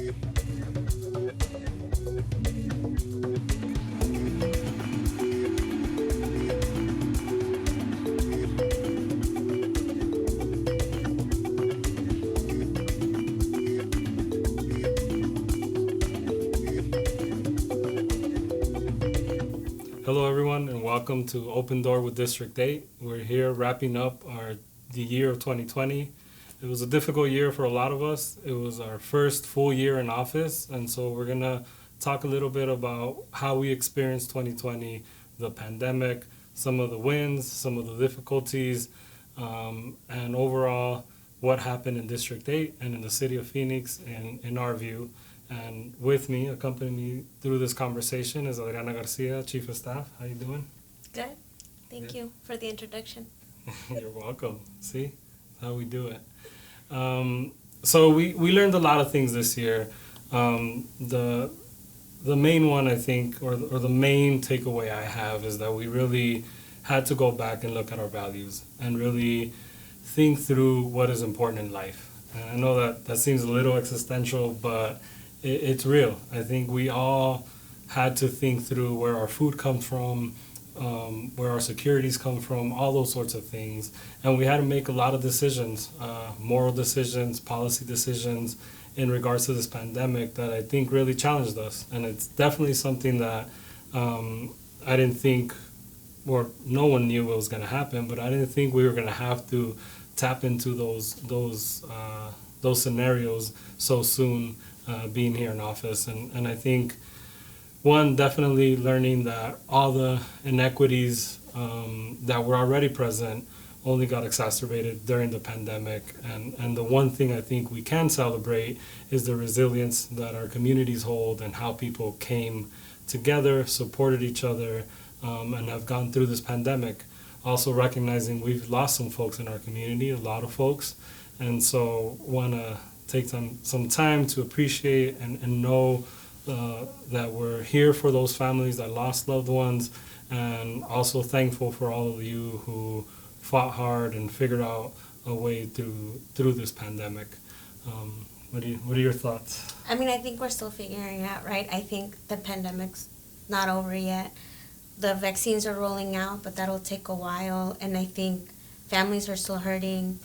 Hello, everyone, and welcome to Open Door with District 8. We're here wrapping up the year of 2020. It was a difficult year for a lot of us. It was our first full year in office, and so we're going to talk a little bit about how we experienced 2020, the pandemic, some of the wins, some of the difficulties, and overall what happened in District 8 and in the city of Phoenix in our view. And with me, accompanying me through this conversation is Adriana Garcia, Chief of Staff. How you doing? Good. Thank you for the introduction. You're welcome. See? That's how we do it. So we learned a lot of things this year. The main one, I think, or the main takeaway I have is that we really had to go back and look at our values and really think through what is important in life. And I know that seems a little existential, but it's real. I think we all had to think through where our food comes from, where our securities come from, all those sorts of things. And we had to make a lot of decisions, moral decisions, policy decisions in regards to this pandemic that I think really challenged us. And it's definitely something that I didn't think, or no one knew what was going to happen, but I didn't think we were going to have to tap into those scenarios so soon. Being here in office, and I think one, definitely learning that all the inequities that were already present only got exacerbated during the pandemic, and the one thing I think we can celebrate is the resilience that our communities hold and how people came together, supported each other, and have gone through this pandemic. Also recognizing we've lost some folks in our community, a lot of folks, and so want to take some time to appreciate and know that we're here for those families that lost loved ones, and also thankful for all of you who fought hard and figured out a way through this pandemic. What are your thoughts? I mean, I think we're still figuring it out, right? I think the pandemic's not over yet. The vaccines are rolling out, but that'll take a while, and I think families are still hurting,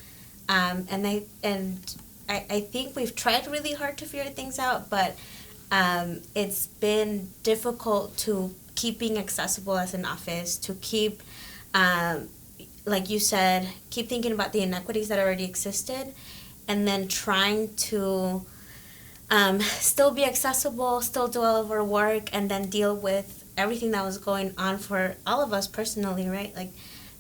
I think we've tried really hard to figure things out, but it's been difficult to keep being accessible as an office, to keep, like you said, keep thinking about the inequities that already existed, and then trying to still be accessible, still do all of our work, and then deal with everything that was going on for all of us personally, right? Like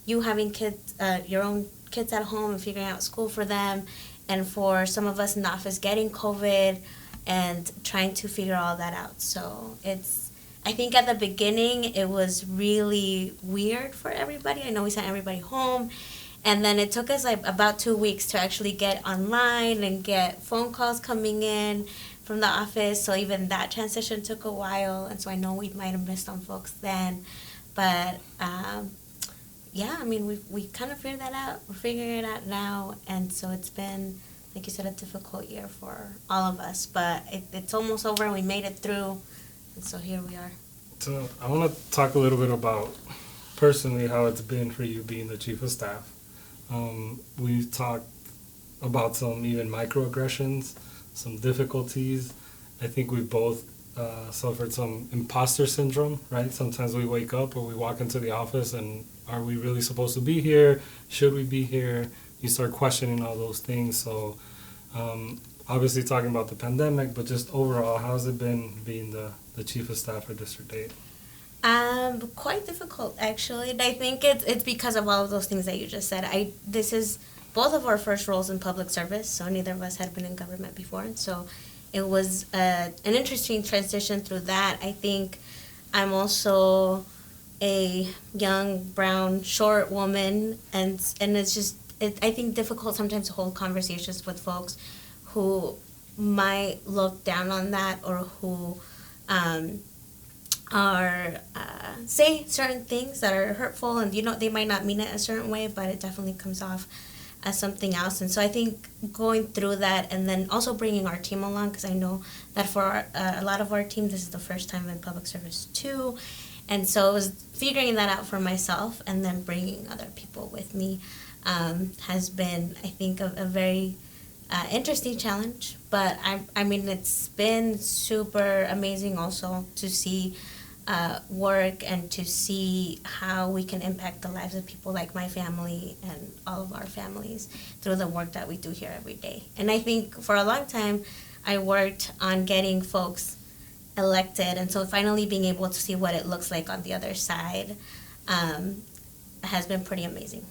you having kids, your own kids at home and figuring out school for them, and for some of us in the office getting COVID and trying to figure all that out. So I think at the beginning it was really weird for everybody. I know we sent everybody home, and then it took us like about 2 weeks to actually get online and get phone calls coming in from the office. So even that transition took a while, and so I know we might have missed on folks then. But yeah, I mean, we kind of figured that out. We're figuring it out now, and so it's been, like you said, a difficult year for all of us. But it's almost over, and we made it through, and so here we are. So I want to talk a little bit about personally how it's been for you being the Chief of Staff. We've talked about some even microaggressions, some difficulties. I think we both suffered some imposter syndrome, right? Sometimes we wake up or we walk into the office and are we really supposed to be here? Should we be here? You start questioning all those things. So obviously talking about the pandemic, but just overall, how's it been being the Chief of Staff for District 8? Quite difficult, actually. And I think it's because of all of those things that you just said. This is both of our first roles in public service, so neither of us had been in government before. And so it was an interesting transition through that. I think I'm also a young, brown, short woman, and it's just, I think, difficult sometimes to hold conversations with folks who might look down on that or who say certain things that are hurtful, and they might not mean it a certain way, but it definitely comes off as something else. And so I think going through that and then also bringing our team along, because I know that for a lot of our team, this is the first time in public service too. And so it was figuring that out for myself and then bringing other people with me has been, I think, a very interesting challenge. But I mean, it's been super amazing also to see work and to see how we can impact the lives of people like my family and all of our families through the work that we do here every day. And I think for a long time, I worked on getting folks elected, and so finally being able to see what it looks like on the other side has been pretty amazing.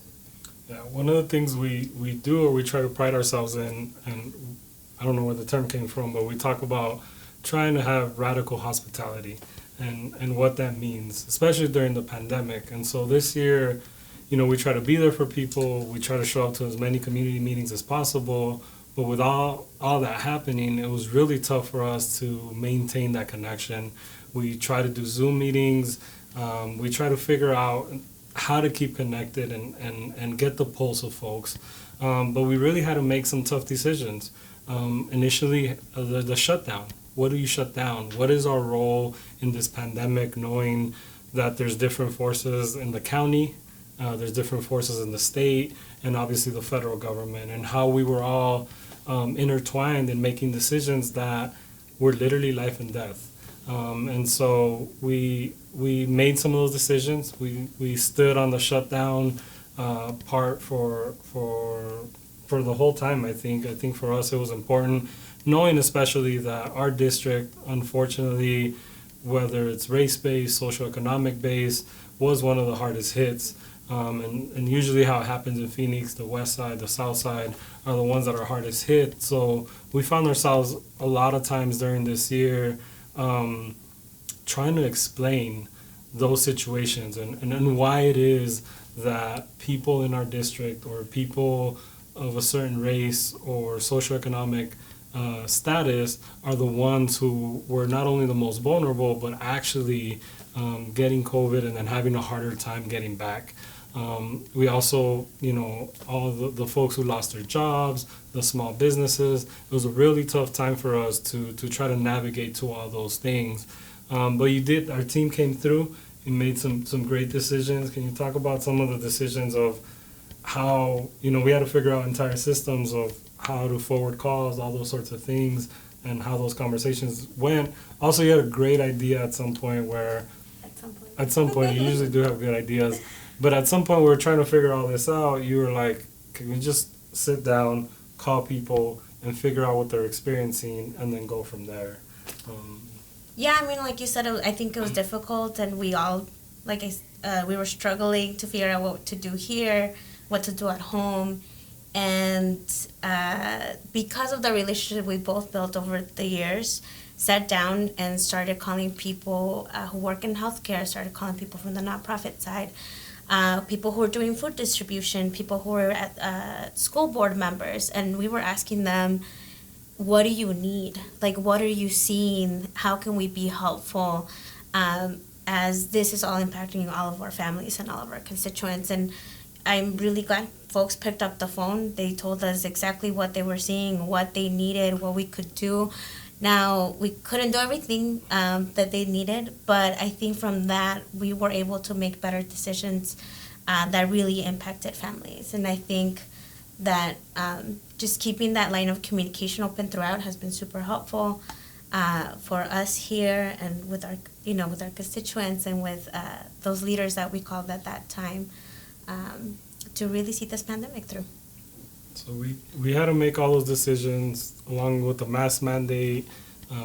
Yeah, one of the things we do, or we try to pride ourselves in, and I don't know where the term came from, but we talk about trying to have radical hospitality and what that means, especially during the pandemic. And so this year, we try to be there for people. We try to show up to as many community meetings as possible. But with all that happening, it was really tough for us to maintain that connection. We try to do Zoom meetings. We try to figure out how to keep connected and get the pulse of folks. But we really had to make some tough decisions. Initially, the shutdown. What do you shut down? What is our role in this pandemic, knowing that there's different forces in the county, there's different forces in the state, and obviously the federal government, and how we were all intertwined in making decisions that were literally life and death. And so we made some of those decisions. We stood on the shutdown part for the whole time. I think for us it was important, knowing especially that our district, unfortunately, whether it's race-based, socioeconomic based, was one of the hardest hits. And usually how it happens in Phoenix, the west side, the south side are the ones that are hardest hit. So we found ourselves a lot of times during this year trying to explain those situations and why it is that people in our district or people of a certain race or socioeconomic status are the ones who were not only the most vulnerable, but actually getting COVID and then having a harder time getting back. We also, all the folks who lost their jobs, the small businesses, it was a really tough time for us to try to navigate to all those things. But our team came through and made some great decisions. Can you talk about some of the decisions of how, we had to figure out entire systems of how to forward calls, all those sorts of things, and how those conversations went. Also, you had a great idea at some point where, at some point, you usually do have good ideas, but at some point we were trying to figure all this out. You were like, can we just sit down, call people, and figure out what they're experiencing, and then go from there? Yeah, I mean, like you said, I think it was difficult, and we all, we were struggling to figure out what to do here, what to do at home. And because of the relationship we both built over the years, sat down and started calling people who work in healthcare, started calling people from the nonprofit side, people who are doing food distribution, people who are at school board members, and we were asking them, what do you need? Like, what are you seeing? How can we be helpful? As this is all impacting all of our families and all of our constituents. And I'm really glad folks picked up the phone. They told us exactly what they were seeing, what they needed, what we could do. Now, we couldn't do everything that they needed, but I think from that, we were able to make better decisions that really impacted families. And I think that just keeping that line of communication open throughout has been super helpful for us here and with our, with our constituents and with those leaders that we called at that time to really see this pandemic through. So we had to make all those decisions along with the mask mandate,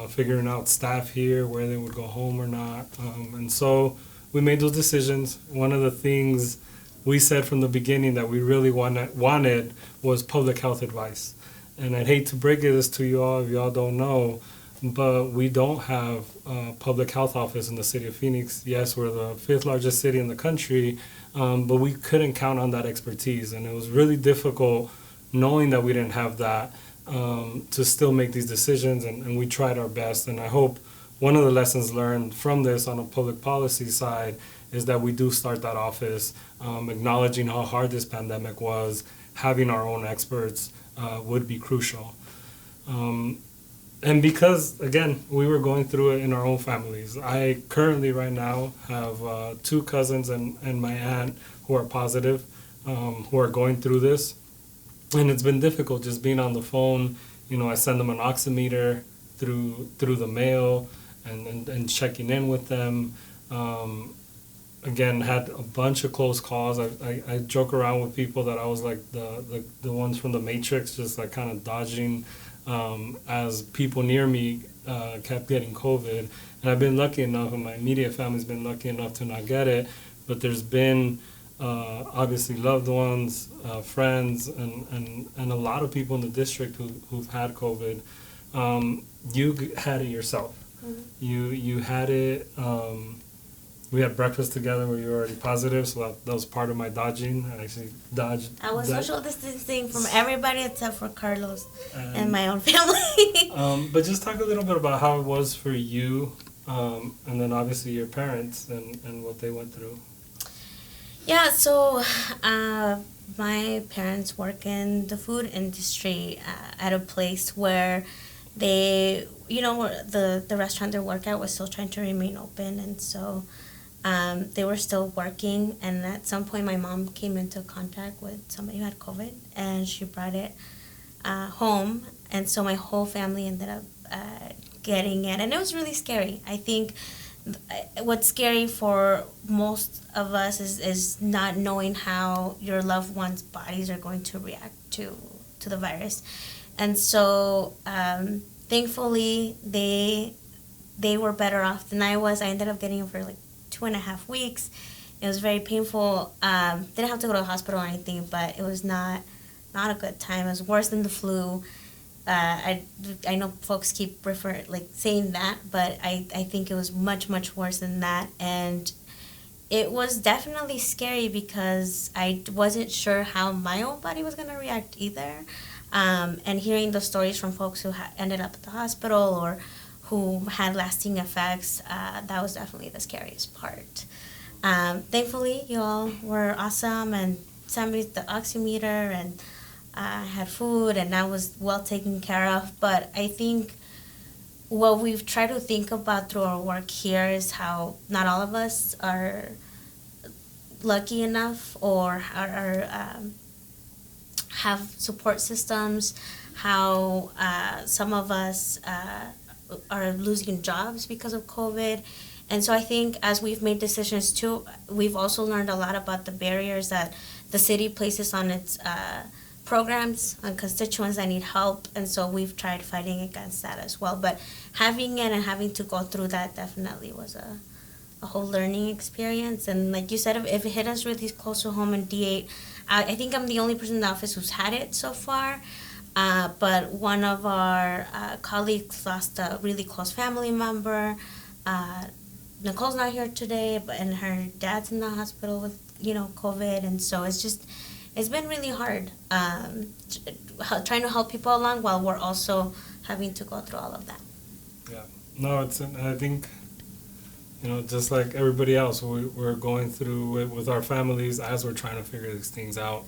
figuring out staff here, where they would go home or not. And so we made those decisions. One of the things we said from the beginning that we really wanted was public health advice. And I'd hate to break this to you all if you all don't know, but we don't have a public health office in the city of Phoenix. Yes, we're the 5th largest city in the country, but we couldn't count on that expertise. And it was really difficult knowing that we didn't have that to still make these decisions, and we tried our best. And I hope one of the lessons learned from this on a public policy side is that we do start that office acknowledging how hard this pandemic was, having our own experts would be crucial. And because, again, we were going through it in our own families. I currently, right now, have 2 cousins and my aunt who are positive, who are going through this. And it's been difficult just being on the phone. I send them an oximeter through the mail and checking in with them. Again, had a bunch of close calls. I joke around with people that I was like the ones from the Matrix, just like kind of dodging as people near me kept getting COVID. And I've been lucky enough, and my immediate family's been lucky enough to not get it. But there's been obviously loved ones, friends, and a lot of people in the district who've had COVID. You had it yourself. Mm-hmm. You had it. We had breakfast together where you were already positive, so that was part of my dodging. I actually dodged. I was social distancing from everybody except for Carlos and my own family. But just talk a little bit about how it was for you, and then obviously your parents and what they went through. Yeah, so my parents work in the food industry at a place where they, the restaurant they work at was still trying to remain open, and so they were still working. And at some point, my mom came into contact with somebody who had COVID, and she brought it home, and so my whole family ended up getting it, and it was really scary. I think what's scary for most of us is not knowing how your loved ones' bodies are going to react to the virus. And so thankfully they were better off than I was. I ended up getting it for like 2.5 weeks. It was very painful. Didn't have to go to the hospital or anything, but it was not a good time. It was worse than the flu. I know folks keep saying that, but I think it was much, much worse than that. And it was definitely scary because I wasn't sure how my own body was going to react either. And hearing the stories from folks who ended up at the hospital or who had lasting effects, that was definitely the scariest part. Thankfully, you all were awesome and sent me the oximeter, and I had food, and I was well taken care of. But I think what we've tried to think about through our work here is how not all of us are lucky enough or have support systems, how some of us are losing jobs because of COVID. And so I think as we've made decisions too, we've also learned a lot about the barriers that the city places on its programs on constituents that need help, and so we've tried fighting against that as well. But having it and having to go through that definitely was a whole learning experience. And like you said, if it hit us really close to home in D8, I think I'm the only person in the office who's had it so far. But one of our colleagues lost a really close family member. Nicole's not here today, and her dad's in the hospital with COVID, and so it's been really hard trying to help people along while we're also having to go through all of that. Yeah, no, I think, just like everybody else, we're going through it with our families as we're trying to figure these things out.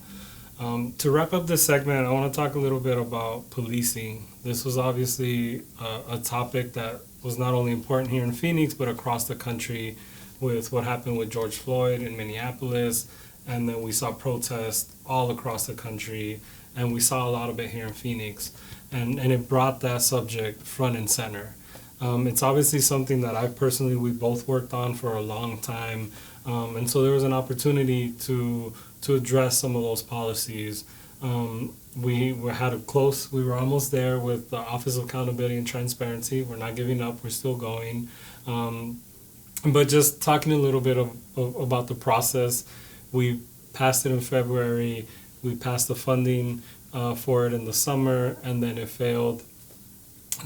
To wrap up this segment, I want to talk a little bit about policing. This was obviously a topic that was not only important here in Phoenix, but across the country with what happened with George Floyd in Minneapolis. And then we saw protests all across the country, and we saw a lot of it here in Phoenix. And it brought that subject front and center. It's obviously something that we both worked on for a long time. And so there was an opportunity to address some of those policies. We were almost there with the Office of Accountability and Transparency. We're not giving up, we're still going. But just talking a little bit about the process. We passed it in February. We passed the funding for it in the summer, and then it failed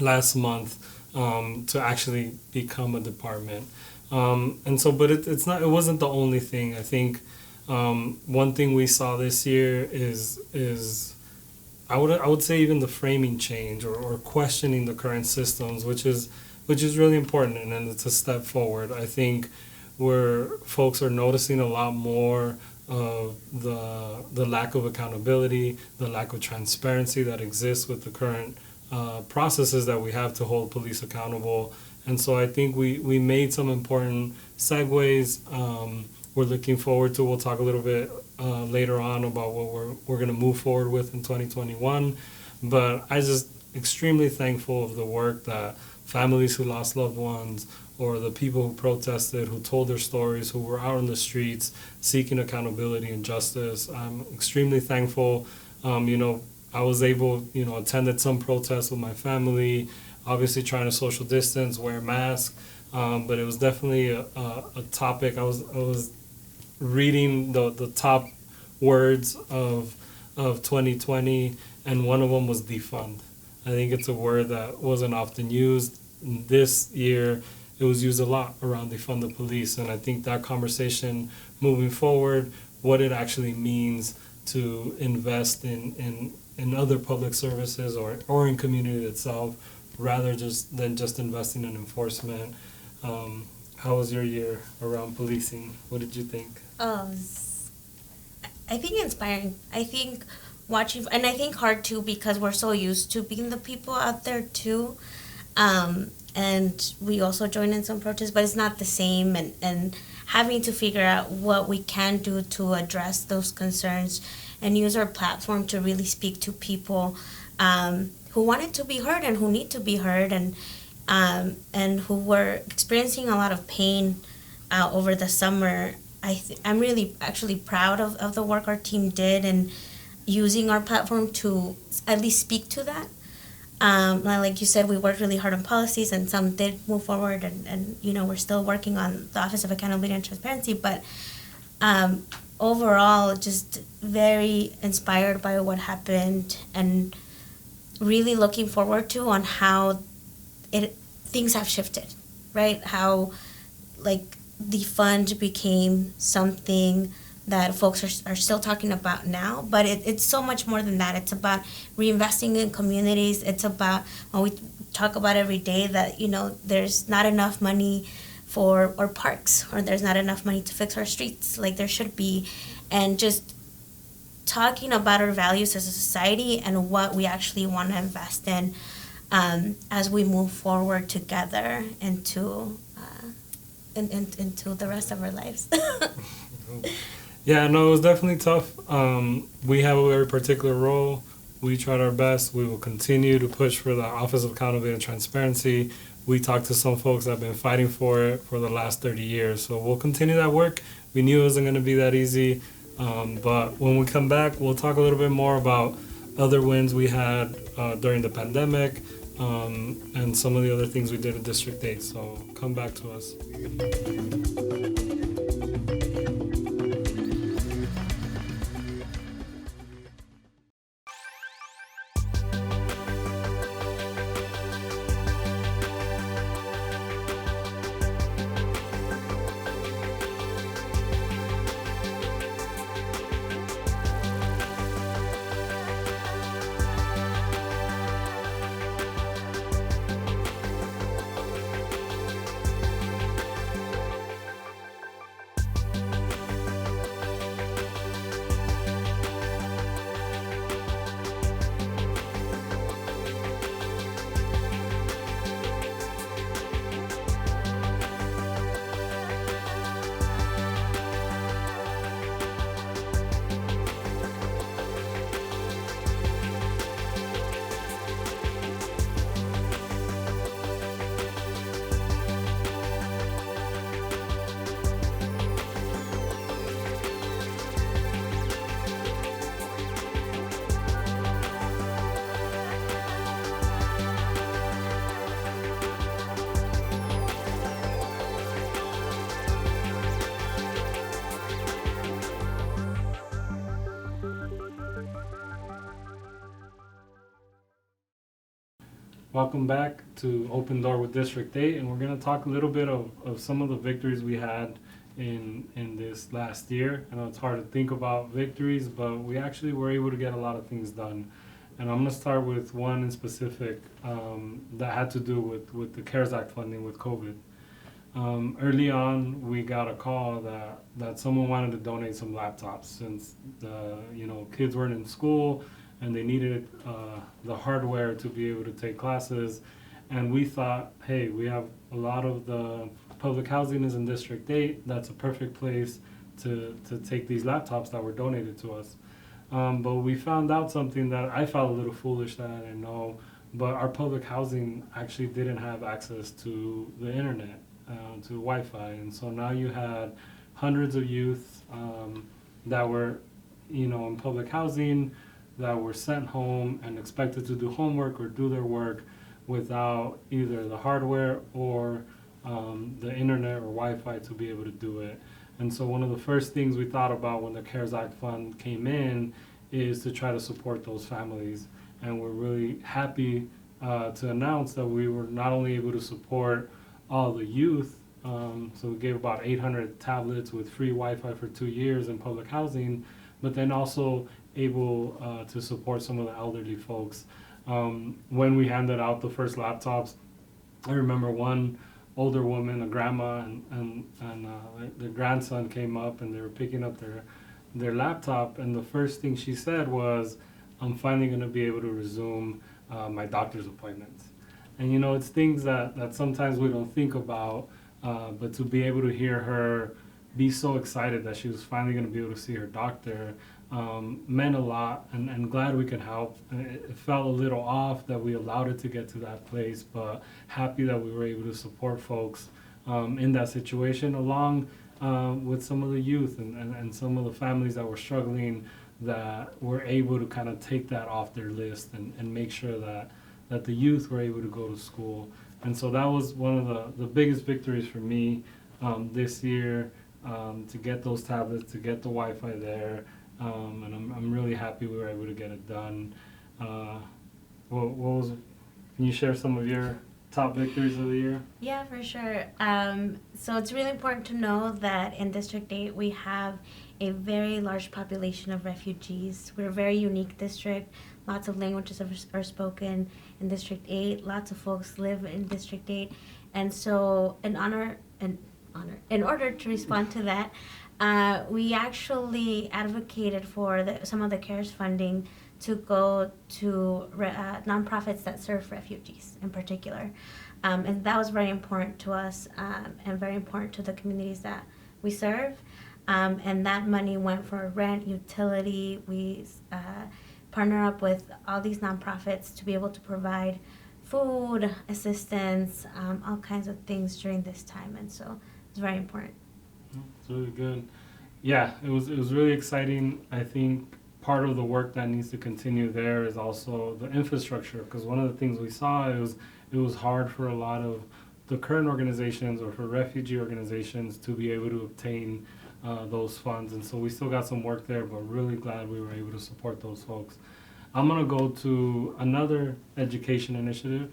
last month to actually become a department. And so, but it's not. It wasn't the only thing. I think one thing we saw this year is I would say even the framing change or questioning the current systems, which is really important, and it's a step forward. I think where folks are noticing a lot more of the lack of accountability, the lack of transparency that exists with the current processes that we have to hold police accountable. And so I think we made some important segues. We're looking forward to, we'll talk a little bit later on about what we're going to move forward with in 2021. But I just extremely thankful of the work that families who lost loved ones, or the people who protested, who told their stories, who were out in the streets seeking accountability and justice. I'm extremely thankful. I was able, attended some protests with my family, obviously trying to social distance, wear masks, but it was definitely a topic. I was reading the top words of 2020, and one of them was defund. I think it's a word that wasn't often used. This year, it was used a lot around defund the police, and I think that conversation moving forward, what it actually means to invest in other public services or in community itself, rather than just investing in enforcement. How was your year around policing? What did you think? I think inspiring. I think watching, and I think hard too, because we're so used to being the people out there too. And we also join in some protests, but it's not the same. And having to figure out what we can do to address those concerns and use our platform to really speak to people who wanted to be heard and who need to be heard, and who were experiencing a lot of pain over the summer. I'm really actually proud of the work our team did, and using our platform to at least speak to that. Like you said, we worked really hard on policies, and some did move forward, and we're still working on the Office of Accountability and Transparency, but overall, just very inspired by what happened, and really looking forward to on how things have shifted, right? How the fund became something that folks are still talking about now, but it's so much more than that. It's about reinvesting in communities. It's about, we talk about every day, that there's not enough money for our parks, or there's not enough money to fix our streets like there should be, and just talking about our values as a society and what we actually want to invest in as we move forward together into the rest of our lives. Yeah, no, it was definitely tough. We have a very particular role. We tried our best. We will continue to push for the Office of Accountability and Transparency. We talked to some folks that have been fighting for it for the last 30 years. So we'll continue that work. We knew it wasn't going to be that easy. But when we come back, we'll talk a little bit more about other wins we had during the pandemic, and some of the other things we did in District 8. So come back to us. Welcome back to Open Door with District 8, and we're going to talk a little bit of some of the victories we had in this last year. I know it's hard to think about victories, but we actually were able to get a lot of things done. And I'm going to start with one in specific that had to do with the CARES Act funding with COVID. Early on, we got a call that someone wanted to donate some laptops since the kids weren't in school and they needed the hardware to be able to take classes. And we thought, hey, we have a lot of the public housing is in District 8. That's a perfect place to take these laptops that were donated to us. But we found out something that I felt a little foolish that I didn't know. But our public housing actually didn't have access to the internet, to Wi-Fi. And so now you had hundreds of youth that were, in public housing that were sent home and expected to do homework or do their work without either the hardware or the internet or Wi-Fi to be able to do it. And so one of the first things we thought about when the CARES Act fund came in is to try to support those families. And we're really happy to announce that we were not only able to support all the youth, so we gave about 800 tablets with free Wi-Fi for 2 years in public housing, but then also able to support some of the elderly folks. When we handed out the first laptops, I remember one older woman, a grandma, and their grandson came up and they were picking up their laptop, and the first thing she said was, I'm finally going to be able to resume my doctor's appointments. And it's things that sometimes we don't think about, but to be able to hear her be so excited that she was finally going to be able to see her doctor meant a lot, and glad we could help. It felt a little off that we allowed it to get to that place, but happy that we were able to support folks in that situation, along with some of the youth and some of the families that were struggling, that were able to kind of take that off their list and make sure that the youth were able to go to school. And so that was one of the biggest victories for me this year, to get those tablets, to get the Wi-Fi there. And I'm really happy we were able to get it done. Can you share some of your top victories of the year? Yeah, for sure. So it's really important to know that in District 8 we have a very large population of refugees. We're a very unique district. Lots of languages are spoken in District 8. Lots of folks live in District 8. And so in order to respond to that, we actually advocated for some of the CARES funding to go to nonprofits that serve refugees in particular. And that was very important to us and very important to the communities that we serve. And that money went for rent, utility. We partner up with all these nonprofits to be able to provide food, assistance, all kinds of things during this time. And so it's very important. It's really good. Yeah, it was really exciting. I think part of the work that needs to continue there is also the infrastructure, because one of the things we saw is it was hard for a lot of the current organizations or for refugee organizations to be able to obtain those funds. And so we still got some work there, but really glad we were able to support those folks. I'm going to go to another education initiative.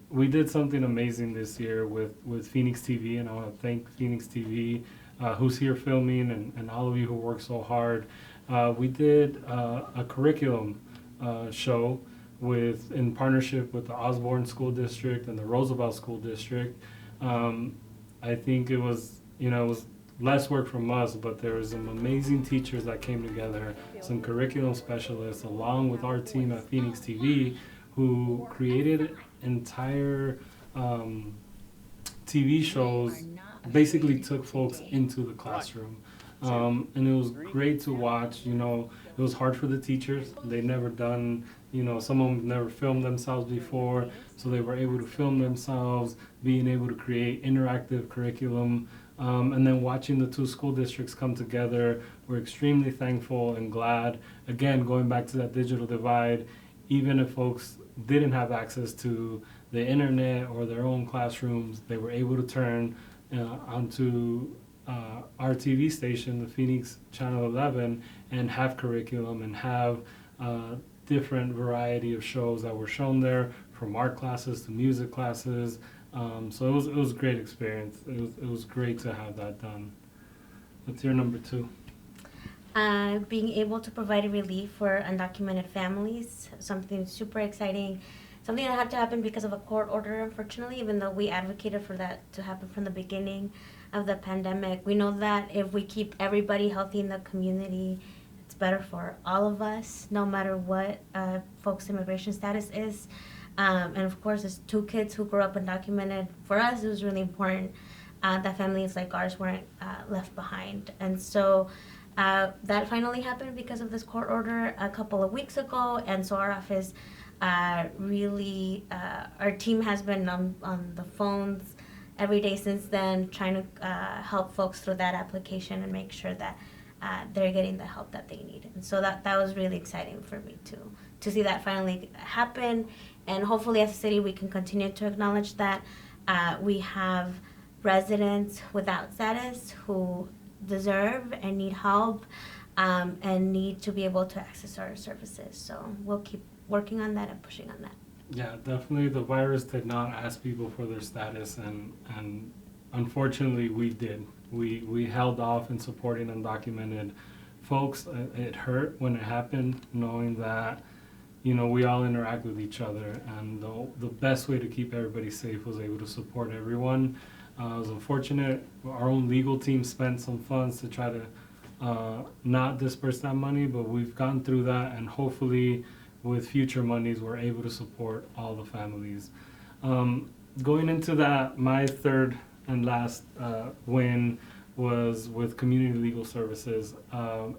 We did something amazing this year with Phoenix TV, and I want to thank Phoenix TV, who's here filming, and all of you who work so hard. We did a curriculum show in partnership with the Osborne School District and the Roosevelt School District. I think it was less work from us, but there were some amazing teachers that came together, some curriculum specialists, along with our team at Phoenix TV, who created entire TV shows, basically took folks into the classroom. And it was great to watch. It was hard for the teachers. They'd never done, some of them never filmed themselves before, so they were able to film themselves, being able to create interactive curriculum. And then watching the two school districts come together, we're extremely thankful and glad. Again, going back to that digital divide, even if folks didn't have access to the internet or their own classrooms, they were able to turn onto our TV station, the Phoenix Channel 11, and have curriculum and have different variety of shows that were shown there, from art classes to music classes. So it was a great experience. It was great to have that done. What's your number 2? Being able to provide relief for undocumented families, something super exciting something that had to happen because of a court order, unfortunately, even though we advocated for that to happen from the beginning of the pandemic. We know that if we keep everybody healthy in the community, it's better for all of us, no matter what folks' immigration status is. And of course, it's 2 kids who grew up undocumented. For us, it was really important that families like ours weren't left behind. And so that finally happened because of this court order a couple of weeks ago. And so our office really, our team has been on the phones every day since then, trying to help folks through that application and make sure that they're getting the help that they need. And so that was really exciting for me to see that finally happen. And hopefully as a city we can continue to acknowledge that we have residents without status who deserve and need help and need to be able to access our services. So we'll keep working on that and pushing on that. Yeah, definitely. The virus did not ask people for their status, and unfortunately we did. We held off in supporting undocumented folks. It hurt when it happened, knowing that, you know, we all interact with each other, and the best way to keep everybody safe was able to support everyone. It was unfortunate. Our own legal team spent some funds to try to not disperse that money, but we've gone through that, and hopefully with future monies we're able to support all the families. Going into that, my third and last win was with community legal services.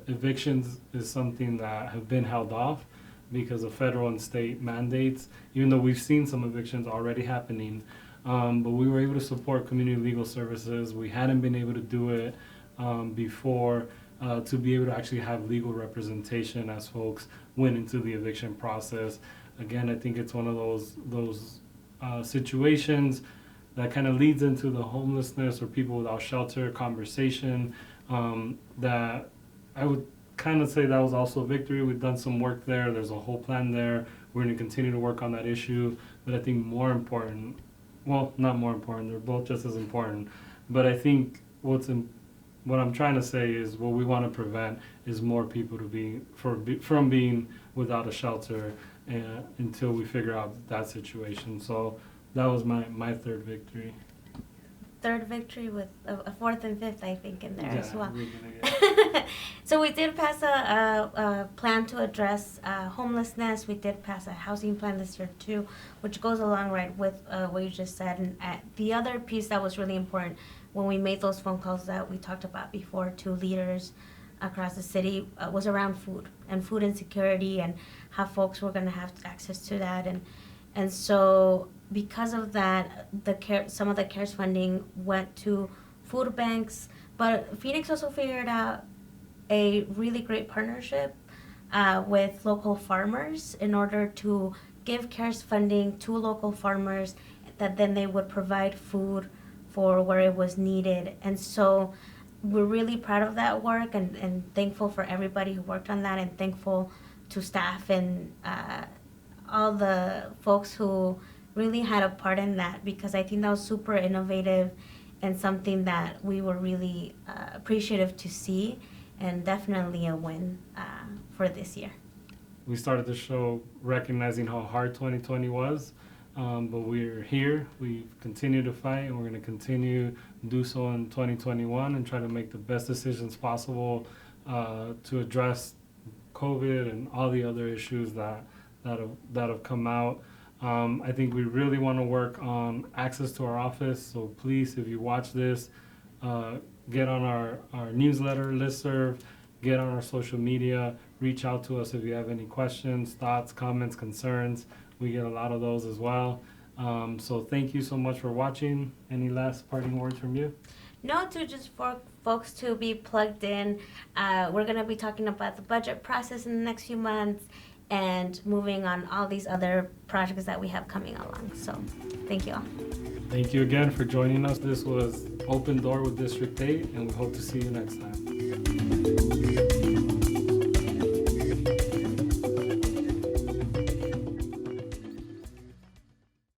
Evictions is something that have been held off because of federal and state mandates, even though we've seen some evictions already happening. But we were able to support community legal services. We hadn't been able to do it before, to be able to actually have legal representation as folks went into the eviction process. Again, I think it's one of those situations that kind of leads into the homelessness or people without shelter conversation, that I would kind of say that was also a victory. We've done some work there. There's a whole plan there. We're going to continue to work on that issue. But I think more important, well, not more important, they're both just as important. But I think what I'm trying to say is what we want to prevent is more people from being without a shelter until we figure out that situation. So that was my third victory. Third victory with a fourth and fifth, I think, in there as well. Yeah. So we did pass a plan to address homelessness. We did pass a housing plan this year too, which goes along right with what you just said. And the other piece that was really important when we made those phone calls that we talked about before to leaders across the city was around food and food insecurity and how folks were going to have access to that. And so because of that, some of the CARES funding went to food banks. But Phoenix also figured out a really great partnership with local farmers in order to give CARES funding to local farmers that then they would provide food for where it was needed. And so we're really proud of that work and thankful for everybody who worked on that, and thankful to staff and all the folks who really had a part in that, because I think that was super innovative and something that we were really appreciative to see, and definitely a win for this year. We started the show recognizing how hard 2020 was, but we're here. We've continued to fight, and we're going to continue to do so in 2021 and try to make the best decisions possible to address COVID and all the other issues that have come out. I think we really want to work on access to our office, so please, if you watch this, get on our newsletter listserv, get on our social media, reach out to us if you have any questions, thoughts, comments, concerns. We get a lot of those as well. So thank you so much for watching. Any last parting words from you? No, to just for folks to be plugged in. We're going to be talking about the budget process in the next few months and moving on all these other projects that we have coming along. So thank you all. Thank you again for joining us. This was Open Door with District 8, and we hope to see you next time.